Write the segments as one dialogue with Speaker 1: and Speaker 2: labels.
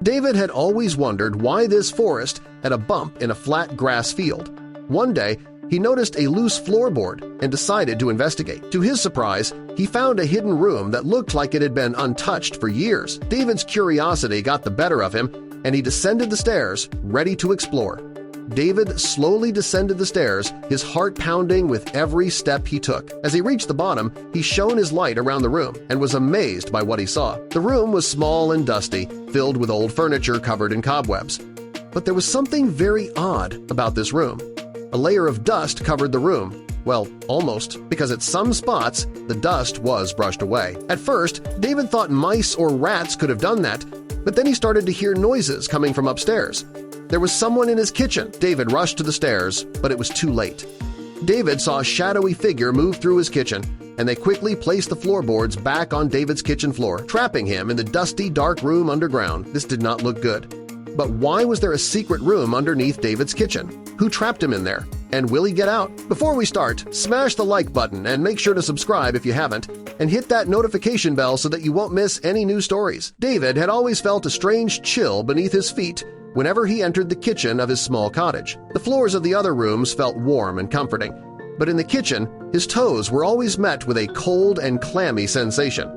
Speaker 1: David had always wondered why this forest had a bump in a flat grass field. One day, he noticed a loose floorboard and decided to investigate. To his surprise, he found a hidden room that looked like it had been untouched for years. David's curiosity got the better of him, and he descended the stairs, ready to explore. David slowly descended the stairs, his heart pounding with every step he took. As he reached the bottom, he shone his light around the room and was amazed by what he saw. The room was small and dusty, filled with old furniture covered in cobwebs. But there was something very odd about this room. A layer of dust covered the room. Well, almost, because at some spots the dust was brushed away. At first, David thought mice or rats could have done that, but then he started to hear noises coming from upstairs. There was someone in his kitchen. David rushed to the stairs, but it was too late. David saw a shadowy figure move through his kitchen, and they quickly placed the floorboards back on David's kitchen floor, trapping him in the dusty, dark room underground. This did not look good. But why was there a secret room underneath David's kitchen? Who trapped him in there? And will he get out? Before we start, smash the like button and make sure to subscribe if you haven't, and hit that notification bell so that you won't miss any new stories. David had always felt a strange chill beneath his feet whenever he entered the kitchen of his small cottage. The floors of the other rooms felt warm and comforting, but in the kitchen, his toes were always met with a cold and clammy sensation.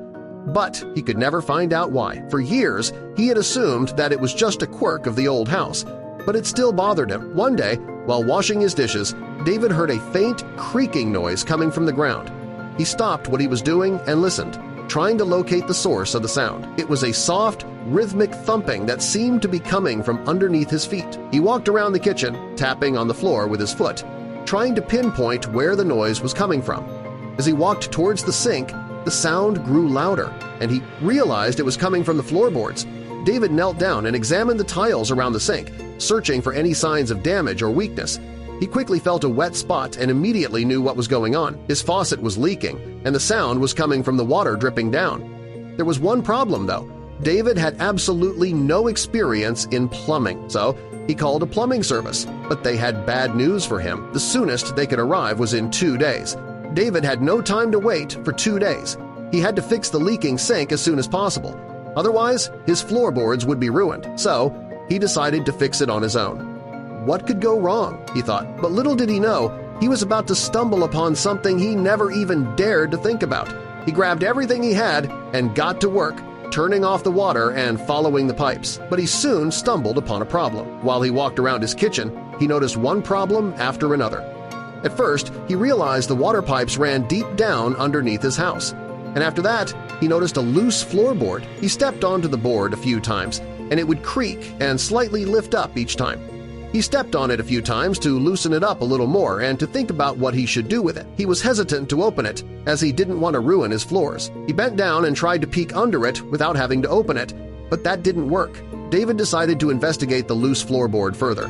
Speaker 1: But he could never find out why. For years, he had assumed that it was just a quirk of the old house, but it still bothered him. One day, while washing his dishes, David heard a faint creaking noise coming from the ground. He stopped what he was doing and listened, trying to locate the source of the sound. It was a soft, rhythmic thumping that seemed to be coming from underneath his feet. He walked around the kitchen, tapping on the floor with his foot, trying to pinpoint where the noise was coming from. As he walked towards the sink, the sound grew louder, and he realized it was coming from the floorboards. David knelt down and examined the tiles around the sink, searching for any signs of damage or weakness. He quickly felt a wet spot and immediately knew what was going on. His faucet was leaking, and the sound was coming from the water dripping down. There was one problem, though. David had absolutely no experience in plumbing, so he called a plumbing service. But they had bad news for him. The soonest they could arrive was in 2 days. David had no time to wait for 2 days. He had to fix the leaking sink as soon as possible. Otherwise, his floorboards would be ruined, so he decided to fix it on his own. What could go wrong, he thought, but little did he know he was about to stumble upon something he never even dared to think about. He grabbed everything he had and got to work, turning off the water and following the pipes. But he soon stumbled upon a problem. While he walked around his kitchen, he noticed one problem after another. At first, he realized the water pipes ran deep down underneath his house. And after that, he noticed a loose floorboard. He stepped onto the board a few times, and it would creak and slightly lift up each time. He stepped on it a few times to loosen it up a little more and to think about what he should do with it. He was hesitant to open it, as he didn't want to ruin his floors. He bent down and tried to peek under it without having to open it, but that didn't work. David decided to investigate the loose floorboard further.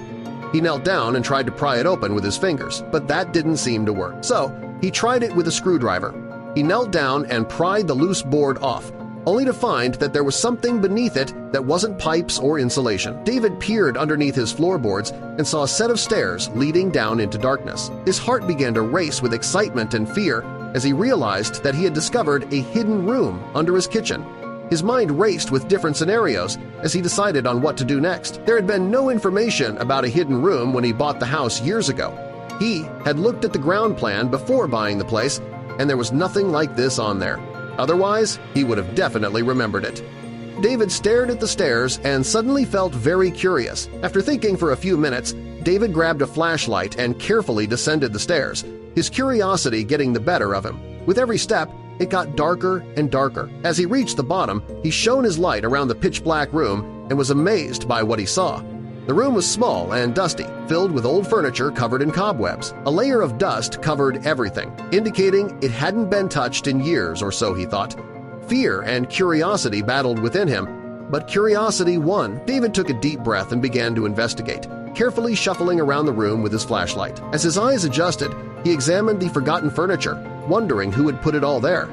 Speaker 1: He knelt down and tried to pry it open with his fingers, but that didn't seem to work. So he tried it with a screwdriver. He knelt down and pried the loose board off, only to find that there was something beneath it that wasn't pipes or insulation. David peered underneath his floorboards and saw a set of stairs leading down into darkness. His heart began to race with excitement and fear as he realized that he had discovered a hidden room under his kitchen. His mind raced with different scenarios as he decided on what to do next. There had been no information about a hidden room when he bought the house years ago. He had looked at the ground plan before buying the place, and there was nothing like this on there. Otherwise, he would have definitely remembered it. David stared at the stairs and suddenly felt very curious. After thinking for a few minutes, David grabbed a flashlight and carefully descended the stairs, his curiosity getting the better of him. With every step, it got darker and darker. As he reached the bottom, he shone his light around the pitch-black room and was amazed by what he saw. The room was small and dusty, filled with old furniture covered in cobwebs. A layer of dust covered everything, indicating it hadn't been touched in years or so, he thought. Fear and curiosity battled within him, but curiosity won. David took a deep breath and began to investigate, carefully shuffling around the room with his flashlight. As his eyes adjusted, he examined the forgotten furniture, wondering who had put it all there.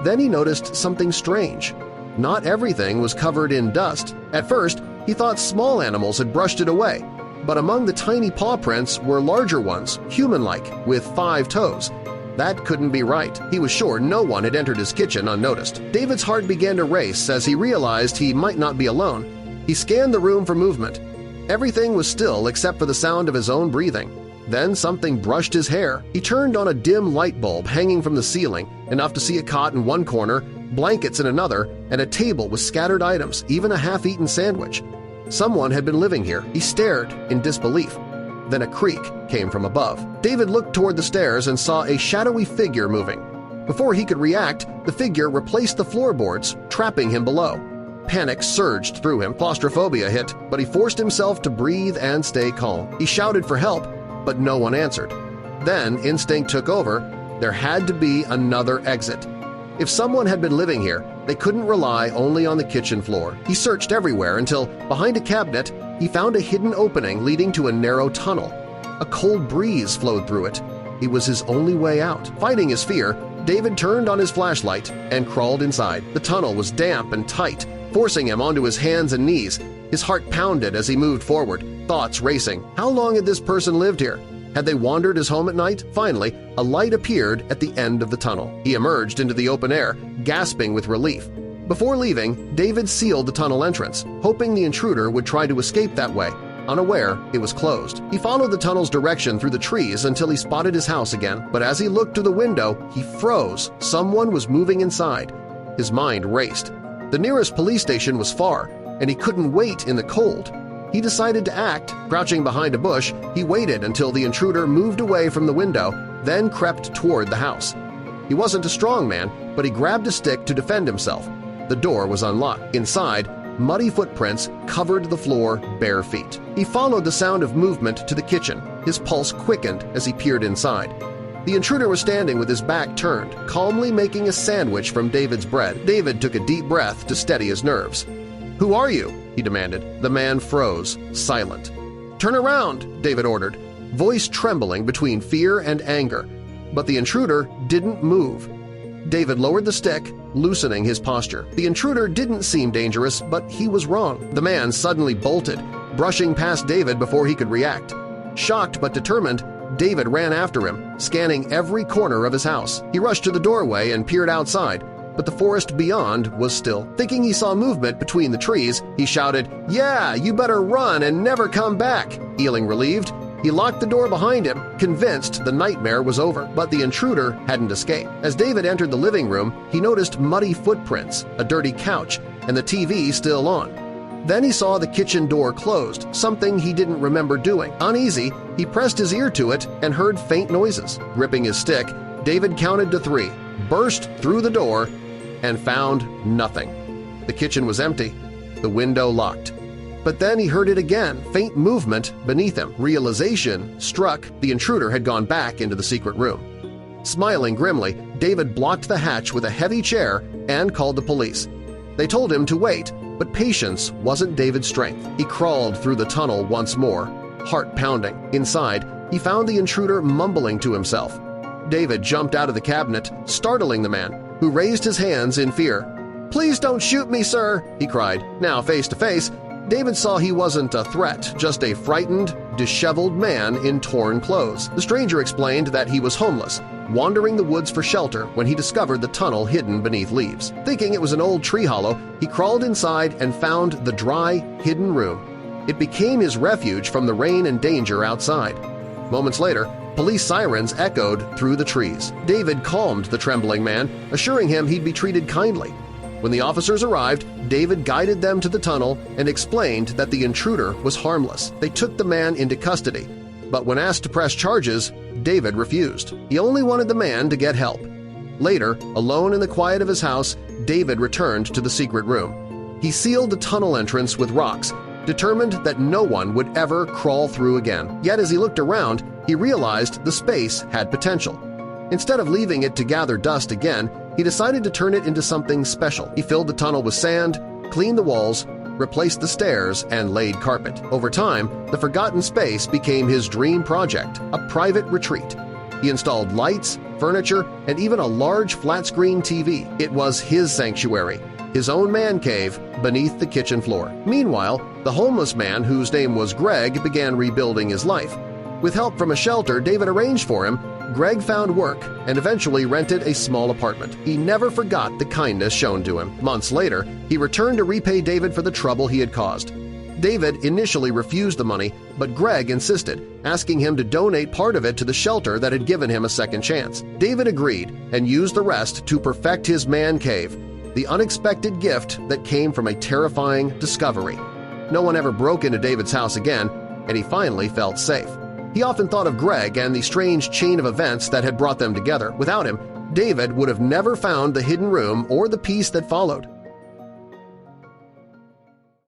Speaker 1: Then he noticed something strange. Not everything was covered in dust. At first, he thought small animals had brushed it away, but among the tiny paw prints were larger ones, human-like, with 5 toes. That couldn't be right. He was sure no one had entered his kitchen unnoticed. David's heart began to race as he realized he might not be alone. He scanned the room for movement. Everything was still except for the sound of his own breathing. Then something brushed his hair. He turned on a dim light bulb hanging from the ceiling, enough to see a cot in one corner, blankets in another, and a table with scattered items, even a half-eaten sandwich. Someone had been living here. He stared in disbelief. Then a creak came from above. David looked toward the stairs and saw a shadowy figure moving. Before he could react, the figure replaced the floorboards, trapping him below. Panic surged through him. Claustrophobia hit, but he forced himself to breathe and stay calm. He shouted for help, but no one answered. Then instinct took over. There had to be another exit. If someone had been living here, they couldn't rely only on the kitchen floor. He searched everywhere until, behind a cabinet, he found a hidden opening leading to a narrow tunnel. A cold breeze flowed through it. It was his only way out. Fighting his fear, David turned on his flashlight and crawled inside. The tunnel was damp and tight, forcing him onto his hands and knees. His heart pounded as he moved forward, thoughts racing. How long had this person lived here? Had they wandered his home at night? Finally, a light appeared at the end of the tunnel. He emerged into the open air, gasping with relief. Before leaving, David sealed the tunnel entrance, hoping the intruder would try to escape that way. Unaware, it was closed. He followed the tunnel's direction through the trees until he spotted his house again, but as he looked through the window, he froze. Someone was moving inside. His mind raced. The nearest police station was far, and he couldn't wait in the cold. He decided to act. Crouching behind a bush, he waited until the intruder moved away from the window, then crept toward the house. He wasn't a strong man, but he grabbed a stick to defend himself. The door was unlocked. Inside, muddy footprints covered the floor bare feet. He followed the sound of movement to the kitchen. His pulse quickened as he peered inside. The intruder was standing with his back turned, calmly making a sandwich from David's bread. David took a deep breath to steady his nerves. "Who are you?" he demanded. The man froze, silent. "Turn around," David ordered, voice trembling between fear and anger. But the intruder didn't move. David lowered the stick, loosening his posture. The intruder didn't seem dangerous, but he was wrong. The man suddenly bolted, brushing past David before he could react. Shocked but determined, David ran after him, scanning every corner of his house. He rushed to the doorway and peered outside, but the forest beyond was still. Thinking he saw movement between the trees, he shouted, "Yeah, you better run and never come back!" Feeling relieved, he locked the door behind him, convinced the nightmare was over. But the intruder hadn't escaped. As David entered the living room, he noticed muddy footprints, a dirty couch, and the TV still on. Then he saw the kitchen door closed, something he didn't remember doing. Uneasy, he pressed his ear to it and heard faint noises. Gripping his stick, David counted to 3, burst through the door, and found nothing. The kitchen was empty, the window locked. But then he heard it again, faint movement beneath him. Realization struck. The intruder had gone back into the secret room. Smiling grimly, David blocked the hatch with a heavy chair and called the police. They told him to wait, but patience wasn't David's strength. He crawled through the tunnel once more, heart pounding. Inside, he found the intruder mumbling to himself. David jumped out of the cabinet, startling the man, who raised his hands in fear. "Please don't shoot me, sir!" he cried. Now face to face, David saw he wasn't a threat, just a frightened, disheveled man in torn clothes. The stranger explained that he was homeless, wandering the woods for shelter when he discovered the tunnel hidden beneath leaves. Thinking it was an old tree hollow, he crawled inside and found the dry, hidden room. It became his refuge from the rain and danger outside. Moments later, police sirens echoed through the trees. David calmed the trembling man, assuring him he'd be treated kindly. When the officers arrived, David guided them to the tunnel and explained that the intruder was harmless. They took the man into custody, but when asked to press charges, David refused. He only wanted the man to get help. Later, alone in the quiet of his house, David returned to the secret room. He sealed the tunnel entrance with rocks, determined that no one would ever crawl through again. Yet as he looked around, he realized the space had potential. Instead of leaving it to gather dust again, he decided to turn it into something special. He filled the tunnel with sand, cleaned the walls, replaced the stairs, and laid carpet. Over time, the forgotten space became his dream project, a private retreat. He installed lights, furniture, and even a large flat-screen TV. It was his sanctuary, his own man cave beneath the kitchen floor. Meanwhile, the homeless man, whose name was Greg, began rebuilding his life. With help from a shelter David arranged for him, Greg found work and eventually rented a small apartment. He never forgot the kindness shown to him. Months later, he returned to repay David for the trouble he had caused. David initially refused the money, but Greg insisted, asking him to donate part of it to the shelter that had given him a second chance. David agreed and used the rest to perfect his man cave, the unexpected gift that came from a terrifying discovery. No one ever broke into David's house again, and he finally felt safe. He often thought of Greg and the strange chain of events that had brought them together. Without him, David would have never found the hidden room or the peace that followed.